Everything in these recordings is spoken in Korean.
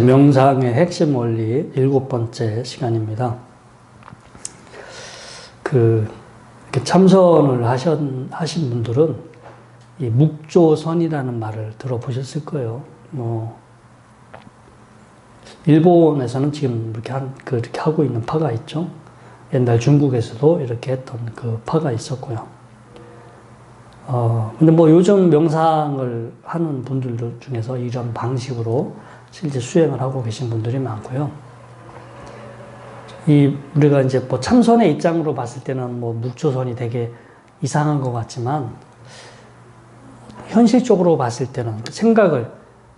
명상의 핵심 원리 7번째 시간입니다. 이렇게 참선을 하신 분들은 이 묵조선이라는 말을 들어보셨을 거예요. 일본에서는 지금 그렇게 하고 있는 파가 있죠. 옛날 중국에서도 이렇게 했던 그 파가 있었고요. 근데 요즘 명상을 하는 분들 중에서 이런 방식으로 실제 수행을 하고 계신 분들이 많고요. 우리가 이제 참선의 입장으로 봤을 때는 묵조선이 되게 이상한 것 같지만, 현실적으로 봤을 때는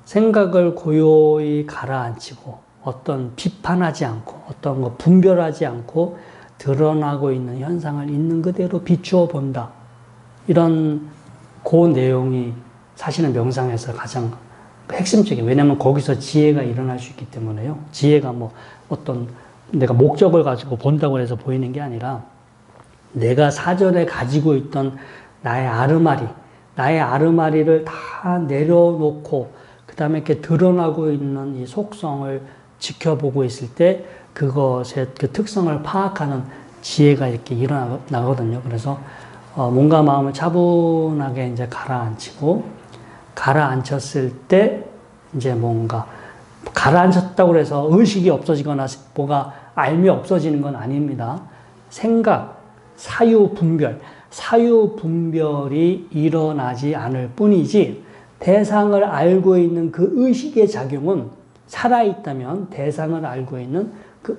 생각을 고요히 가라앉히고, 어떤 비판하지 않고, 어떤 거 분별하지 않고, 드러나고 있는 현상을 있는 그대로 비추어 본다. 이런 그 내용이 사실은 명상에서 가장 핵심적인, 왜냐하면 거기서 지혜가 일어날 수 있기 때문에요. 지혜가 어떤 내가 목적을 가지고 본다고 해서 보이는 게 아니라, 내가 사전에 가지고 있던 나의 아르마리를 다 내려놓고 그 다음에 이렇게 드러나고 있는 이 속성을 지켜보고 있을 때 그것의 그 특성을 파악하는 지혜가 이렇게 일어나거든요. 그래서 몸과 마음을 차분하게 이제 가라앉혔을 때 이제 뭔가 가라앉혔다고 해서 의식이 없어지거나 뭐가 알미 없어지는 건 아닙니다. 생각, 사유분별이 일어나지 않을 뿐이지, 대상을 알고 있는 그 의식의 작용은 살아있다면 대상을 알고 있는 그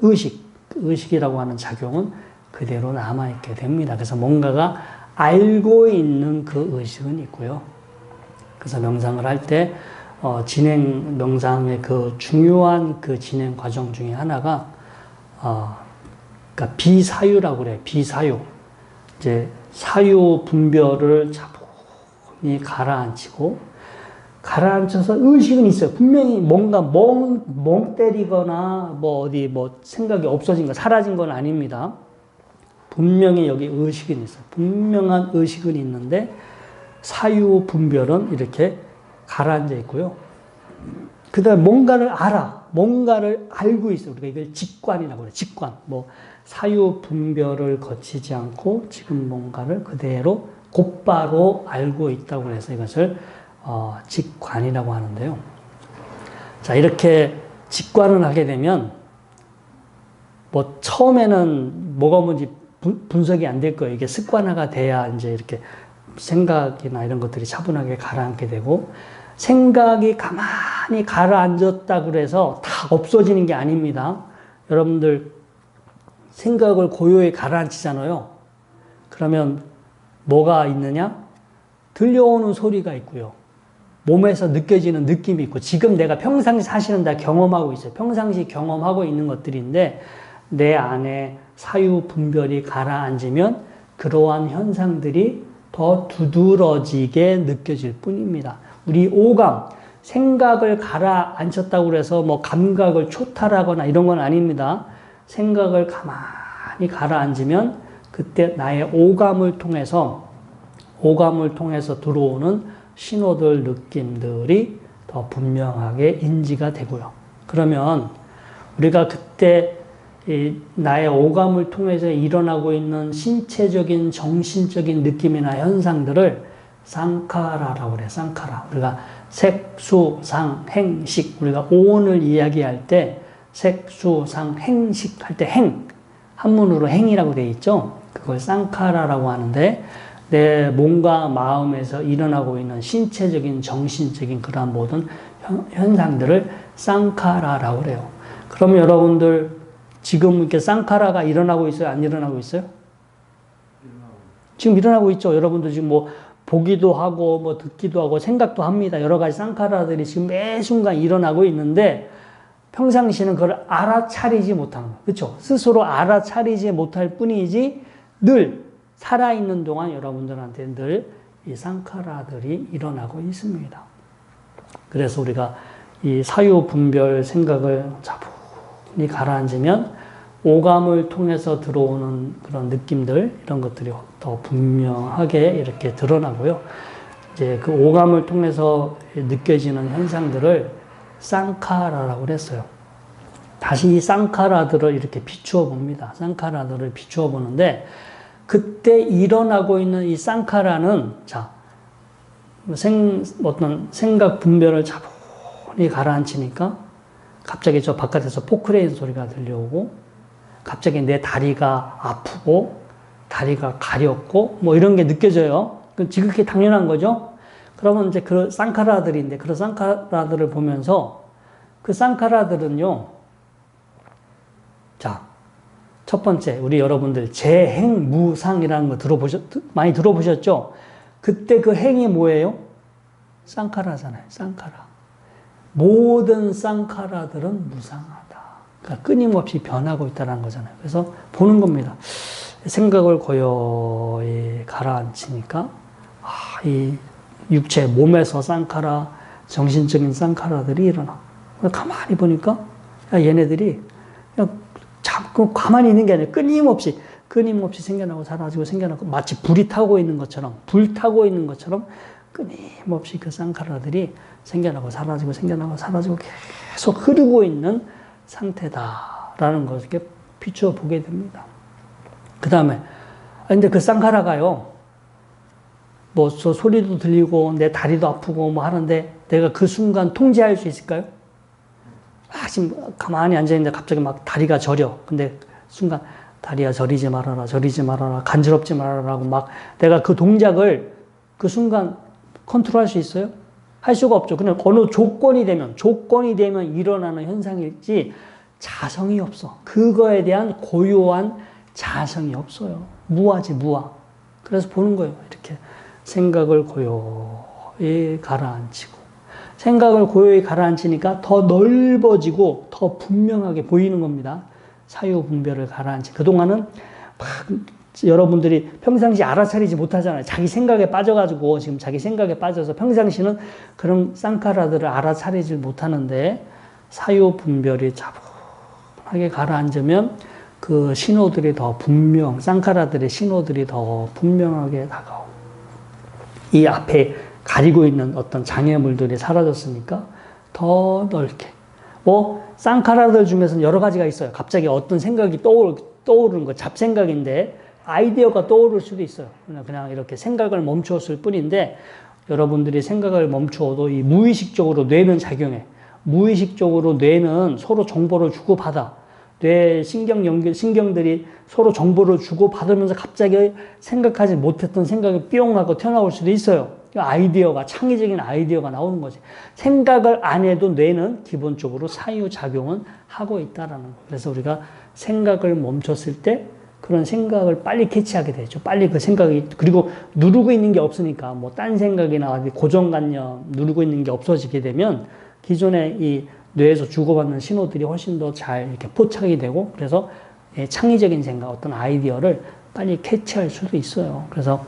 의식이라고 하는 작용은 그대로 남아있게 됩니다. 그래서 뭔가가 알고 있는 그 의식은 있고요. 그래서 명상을 할 때 명상의 그 중요한 그 진행 과정 중에 하나가 그러니까 비사유라고 그래요. 비사유. 이제 사유 분별을 차분히 가라앉혀서 의식은 있어요. 분명히 뭔가 멍 때리거나 생각이 없어진 거, 사라진 건 아닙니다. 분명히 여기 의식은 있어요. 분명한 의식은 있는데 사유 분별은 이렇게 가라앉아 있고요. 그 다음에 뭔가를 알고 있어요. 우리가 이걸 직관이라고 그래요. 직관. 사유 분별을 거치지 않고 지금 뭔가를 그대로 곧바로 알고 있다고 해서 이것을 직관이라고 하는데요. 자, 이렇게 직관을 하게 되면 처음에는 뭐가 뭔지 분석이 안 될 거예요. 이게 습관화가 돼야 이제 이렇게 생각이나 이런 것들이 차분하게 가라앉게 되고, 생각이 가만히 가라앉았다 그래서 다 없어지는 게 아닙니다. 여러분들 생각을 고요히 가라앉히잖아요. 그러면 뭐가 있느냐? 들려오는 소리가 있고요. 몸에서 느껴지는 느낌이 있고, 지금 내가 평상시 사실은 다 경험하고 있어요. 평상시 경험하고 있는 것들인데, 내 안에 사유 분별이 가라앉으면 그러한 현상들이 더 두드러지게 느껴질 뿐입니다. 우리 오감, 생각을 가라앉혔다고 해서 감각을 초탈하거나 이런 건 아닙니다. 생각을 가만히 가라앉으면 그때 나의 오감을 통해서 들어오는 신호들, 느낌들이 더 분명하게 인지가 되고요. 그러면 우리가 그때 나의 오감을 통해서 일어나고 있는 신체적인, 정신적인 느낌이나 현상들을 상카라라고 그래요. 상카라. 우리가 색, 수, 상, 행식. 우리가 오온을 이야기할 때 색, 수, 상, 행식 할 때 한문으로 행이라고 되어 있죠. 그걸 상카라라고 하는데, 내 몸과 마음에서 일어나고 있는 신체적인, 정신적인 그러한 모든 현상들을 상카라라고 그래요. 그러면 여러분들 지금 이렇게 쌍카라가 일어나고 있어요? 안 일어나고 있어요? 지금 일어나고 있죠. 여러분들 지금 보기도 하고 듣기도 하고 생각도 합니다. 여러 가지 쌍카라들이 지금 매 순간 일어나고 있는데, 평상시에는 그걸 알아차리지 못하는 거예요. 그렇죠? 스스로 알아차리지 못할 뿐이지, 늘 살아있는 동안 여러분들한테 늘 이 쌍카라들이 일어나고 있습니다. 그래서 우리가 이 사유 분별 생각을 차분히 가라앉으면 오감을 통해서 들어오는 그런 느낌들, 이런 것들이 더 분명하게 이렇게 드러나고요. 이제 그 오감을 통해서 느껴지는 현상들을 쌍카라라고 그랬어요. 다시 이 쌍카라들을 이렇게 비추어 봅니다. 쌍카라들을 비추어 보는데, 그때 일어나고 있는 이 쌍카라는, 자, 어떤 생각 분별을 차분히 가라앉히니까, 갑자기 저 바깥에서 포크레인 소리가 들려오고, 갑자기 내 다리가 아프고, 다리가 가렵고, 뭐 이런 게 느껴져요. 지극히 당연한 거죠. 그러면 이제 그 쌍카라들인데, 그런 쌍카라들을 보면서, 그 쌍카라들은요, 자, 첫 번째, 우리 여러분들 재행무상이라는 거 많이 들어보셨죠? 그때 그 행이 뭐예요? 쌍카라잖아요. 쌍카라. 모든 쌍카라들은 무상하다. 그러니까 끊임없이 변하고 있다는 거잖아요. 그래서 보는 겁니다. 생각을 고요히 가라앉히니까, 이 육체, 몸에서 쌍카라, 정신적인 쌍카라들이 일어나. 가만히 보니까, 얘네들이 그냥 자꾸 가만히 있는 게 아니라 끊임없이 생겨나고 사라지고 생겨나고, 마치 불이 타고 있는 것처럼, 불 타고 있는 것처럼 끊임없이 그 쌍카라들이 생겨나고 사라지고 생겨나고 사라지고 계속 흐르고 있는 상태다라는 것을 이렇게 비추어 보게 됩니다. 그 다음에, 근데 그 쌍카라가요, 뭐, 저 소리도 들리고, 내 다리도 아프고, 뭐 하는데, 내가 그 순간 통제할 수 있을까요? 지금 가만히 앉아있는데 갑자기 막 다리가 저려. 근데 순간, 다리야 저리지 말아라, 저리지 말아라, 간지럽지 말아라고 막 내가 그 동작을 그 순간 컨트롤할 수 있어요? 할 수가 없죠. 그냥 어느 조건이 되면 일어나는 현상일지 자성이 없어. 그거에 대한 고요한 자성이 없어요. 무아지, 무아. 그래서 보는 거예요. 이렇게 생각을 고요히 가라앉히고. 생각을 고요히 가라앉히니까 더 넓어지고 더 분명하게 보이는 겁니다. 사유분별을 가라앉히. 그동안은 막 여러분들이 평상시 알아차리지 못하잖아요. 자기 생각에 빠져가지고 지금 자기 생각에 빠져서 평상시는 그런 쌍카라들을 알아차리지 못하는데 사유분별이 차분하게 가라앉으면 그 신호들이 더 쌍카라들의 신호들이 더 분명하게 다가오고 이 앞에 가리고 있는 어떤 장애물들이 사라졌으니까 더 넓게. 뭐 쌍카라들 중에서는 여러 가지가 있어요. 갑자기 어떤 생각이 떠오르는 거, 잡생각인데 아이디어가 떠오를 수도 있어요. 그냥 이렇게 생각을 멈추었을 뿐인데 여러분들이 생각을 멈추어도 이 무의식적으로 뇌는 작용해. 무의식적으로 뇌는 서로 정보를 주고받아. 뇌 신경들이 서로 정보를 주고받으면서 갑자기 생각하지 못했던 생각이 뿅 하고 튀어나올 수도 있어요. 창의적인 아이디어가 나오는 거지. 생각을 안 해도 뇌는 기본적으로 사유작용은 하고 있다라는 거예요. 그래서 우리가 생각을 멈췄을 때 그런 생각을 빨리 캐치하게 되죠. 빨리 그 생각이, 그리고 누르고 있는 게 없으니까 뭐 딴 생각이나 고정관념 누르고 있는 게 없어지게 되면 기존에 이 뇌에서 주고받는 신호들이 훨씬 더 잘 이렇게 포착이 되고 그래서 창의적인 생각, 어떤 아이디어를 빨리 캐치할 수도 있어요. 그래서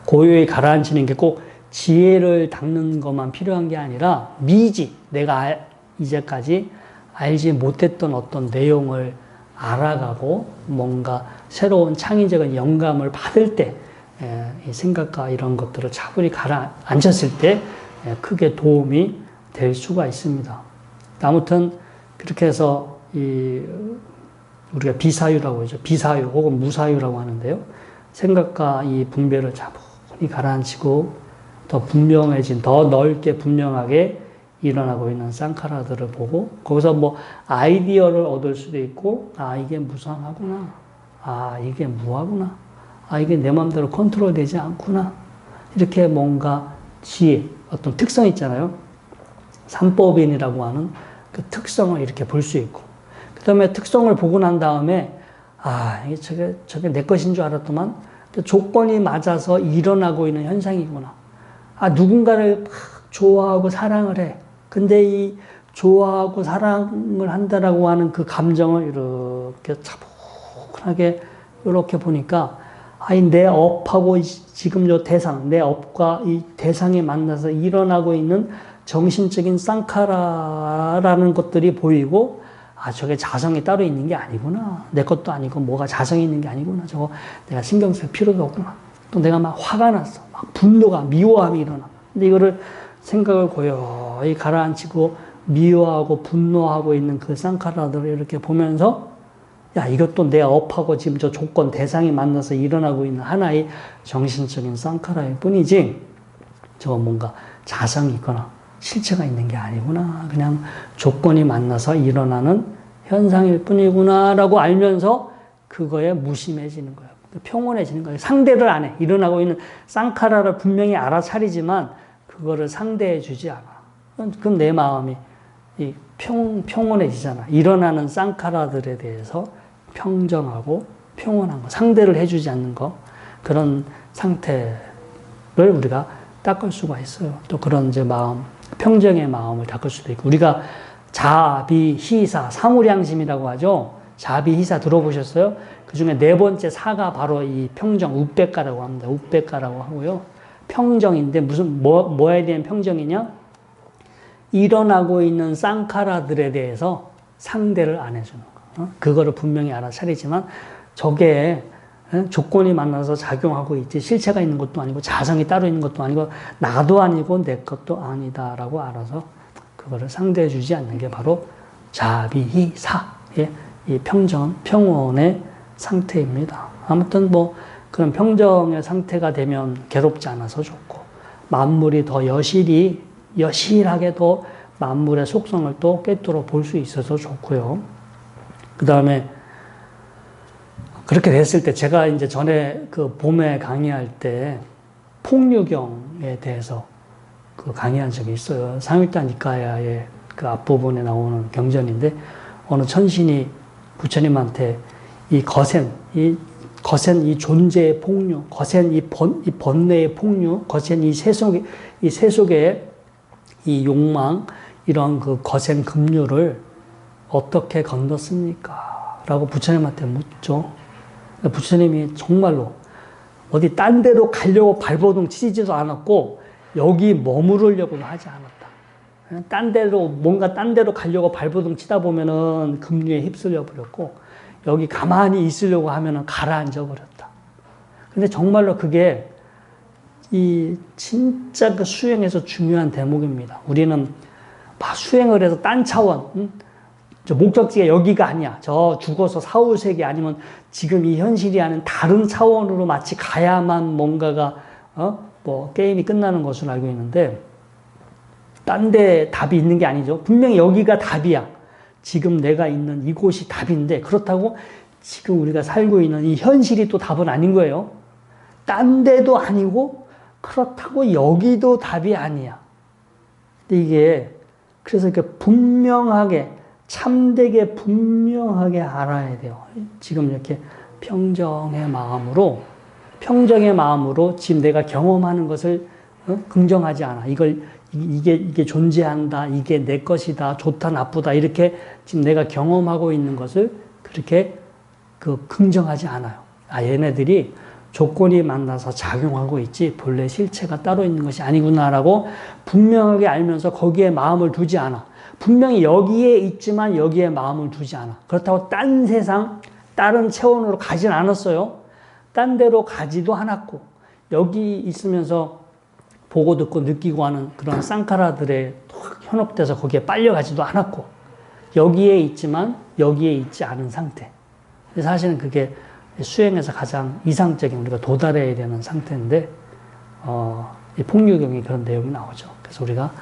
고요히 가라앉히는 게 꼭 지혜를 닦는 것만 필요한 게 아니라 미지, 내가 이제까지 알지 못했던 어떤 내용을 알아가고 뭔가 새로운 창의적인 영감을 받을 때 생각과 이런 것들을 차분히 가라앉혔을 때 크게 도움이 될 수가 있습니다. 아무튼 그렇게 해서 우리가 비사유라고 하죠. 비사유 혹은 무사유라고 하는데요. 생각과 이 분별을 차분히 가라앉히고 더 분명해진, 더 넓게 분명하게 일어나고 있는 쌍카라들을 보고 거기서 뭐 아이디어를 얻을 수도 있고 이게 무상하구나. 이게 무하구나. 이게 내 마음대로 컨트롤되지 않구나. 이렇게 뭔가 지혜, 어떤 특성 있잖아요. 삼법인이라고 하는 그 특성을 이렇게 볼 수 있고 그 다음에 특성을 보고 난 다음에 저게 내 것인 줄 알았더만 조건이 맞아서 일어나고 있는 현상이구나. 누군가를 막 좋아하고 사랑을 해. 근데 이 좋아하고 사랑을 한다라고 하는 그 감정을 이렇게 차분하게 이렇게 보니까 내 업하고 지금 요 대상, 내 업과 이 대상이 만나서 일어나고 있는 정신적인 쌍카라라는 것들이 보이고 저게 자성이 따로 있는 게 아니구나. 내 것도 아니고 뭐가 자성이 있는 게 아니구나. 저거 내가 신경 쓸 필요도 없구나. 또 내가 막 화가 났어. 막 분노가, 미워함이 일어나. 근데 이거를 생각을 고요히 가라앉히고 미워하고 분노하고 있는 그 쌍카라들을 이렇게 보면서 야, 이것도 내 업하고 지금 저 조건 대상이 만나서 일어나고 있는 하나의 정신적인 쌍카라일 뿐이지 저 뭔가 자성이 있거나 실체가 있는 게 아니구나. 그냥 조건이 만나서 일어나는 현상일 뿐이구나라고 알면서 그거에 무심해지는 거예요. 평온해지는 거예요. 상대를 안 해. 일어나고 있는 쌍카라를 분명히 알아차리지만 그거를 상대해 주지 않아. 그럼 내 마음이 평온해지잖아. 일어나는 쌍카라들에 대해서 평정하고 평온한 거, 상대를 해주지 않는 거, 그런 상태를 우리가 닦을 수가 있어요. 또 그런 이제 마음, 평정의 마음을 닦을 수도 있고, 우리가 자비희사, 사무량심이라고 하죠. 자비희사 들어보셨어요? 그 중에 네 번째 사가 바로 이 평정, 우백가라고 합니다. 우백가라고 하고요. 평정인데 뭐에 대한 평정이냐? 일어나고 있는 쌍카라들에 대해서 상대를 안 해주는 거. 그거를 분명히 알아차리지만 저게 조건이 만나서 작용하고 있지 실체가 있는 것도 아니고 자성이 따로 있는 것도 아니고 나도 아니고 내 것도 아니다라고 알아서 그거를 상대해 주지 않는 게 바로 자비희사의 이 평온의 상태입니다. 아무튼 뭐 그런 평정의 상태가 되면 괴롭지 않아서 좋고 만물이 더 여실하게 더 만물의 속성을 또 꿰뚫어 볼 수 있어서 좋고요. 그 다음에 그렇게 됐을 때 제가 이제 전에 그 봄에 강의할 때 폭류경에 대해서 그 강의한 적이 있어요. 상일단 니까야의 그 앞부분에 나오는 경전인데 어느 천신이 부처님한테 이 거센 이 존재의 폭류, 거센 이 번뇌의 폭류, 거센 이 세속의 이 욕망, 이런 그 거센 급류를 어떻게 건넜습니까? 라고 부처님한테 묻죠. 부처님이 정말로 어디 딴 데로 가려고 발버둥 치지도 않았고 여기 머무르려고도 하지 않았다. 딴 데로 가려고 발버둥 치다 보면은 급류에 휩쓸려 버렸고 여기 가만히 있으려고 하면은 가라앉아 버렸다. 근데 정말로 그게 진짜 그 수행에서 중요한 대목입니다. 우리는 막 수행을 해서 딴 차원, 저 목적지가 여기가 아니야. 저 죽어서 사후세계 아니면 지금 이 현실이 아닌 다른 차원으로 마치 가야만 뭔가가, 뭐, 게임이 끝나는 것으로 알고 있는데, 딴 데 답이 있는 게 아니죠. 분명히 여기가 답이야. 지금 내가 있는 이곳이 답인데, 그렇다고 지금 우리가 살고 있는 이 현실이 또 답은 아닌 거예요. 딴 데도 아니고, 그렇다고 여기도 답이 아니야. 근데 이게, 그래서 이렇게 분명하게, 참되게 분명하게 알아야 돼요. 지금 이렇게 평정의 마음으로 지금 내가 경험하는 것을 긍정하지 않아. 이게 존재한다. 이게 내 것이다. 좋다, 나쁘다. 이렇게 지금 내가 경험하고 있는 것을 그렇게 긍정하지 않아요. 얘네들이 조건이 만나서 작용하고 있지 본래 실체가 따로 있는 것이 아니구나라고 분명하게 알면서 거기에 마음을 두지 않아. 분명히 여기에 있지만 여기에 마음을 두지 않아. 그렇다고 딴 세상, 다른 차원으로 가진 않았어요. 딴 데로 가지도 않았고 여기 있으면서 보고 듣고 느끼고 하는 그런 쌍카라들에 현혹돼서 거기에 빨려가지도 않았고 여기에 있지만 여기에 있지 않은 상태. 사실은 그게 수행에서 가장 이상적인 우리가 도달해야 되는 상태인데 이 폭류경에 그런 내용이 나오죠. 그래서 우리가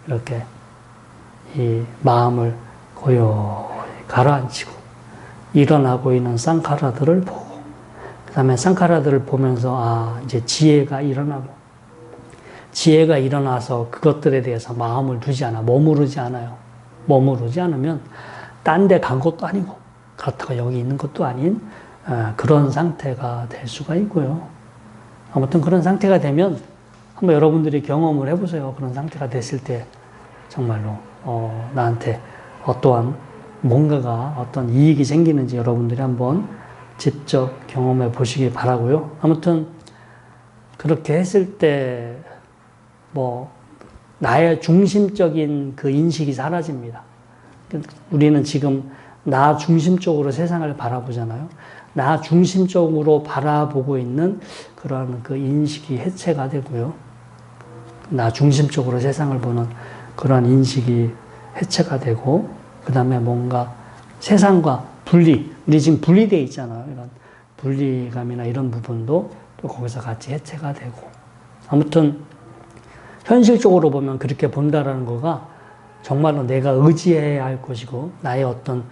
이렇게 이 마음을 고요히 가라앉히고 일어나고 있는 쌍카라들을 보고 그 다음에 쌍카라들을 보면서 이제 지혜가 일어나서 그것들에 대해서 마음을 두지 않아. 머무르지 않아요. 머무르지 않으면 딴 데 간 것도 아니고 그렇다고 여기 있는 것도 아닌 그런 상태가 될 수가 있고요. 아무튼 그런 상태가 되면 한번 여러분들이 경험을 해보세요. 그런 상태가 됐을 때 정말로 나한테 어떠한 뭔가가 어떤 이익이 생기는지 여러분들이 한번 직접 경험해 보시기 바라고요. 아무튼 그렇게 했을 때 뭐 나의 중심적인 그 인식이 사라집니다. 우리는 지금 나 중심적으로 세상을 바라보잖아요. 나 중심적으로 바라보고 있는 그러한 그 인식이 해체가 되고요. 나 중심적으로 세상을 보는 그러한 인식이 해체가 되고, 그 다음에 뭔가 세상과 우리 지금 분리되어 있잖아요. 이런 분리감이나 이런 부분도 또 거기서 같이 해체가 되고. 아무튼, 현실적으로 보면 그렇게 본다라는 거가 정말로 내가 의지해야 할 것이고, 나의 어떤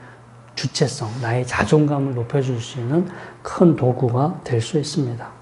주체성, 나의 자존감을 높여줄 수 있는 큰 도구가 될 수 있습니다.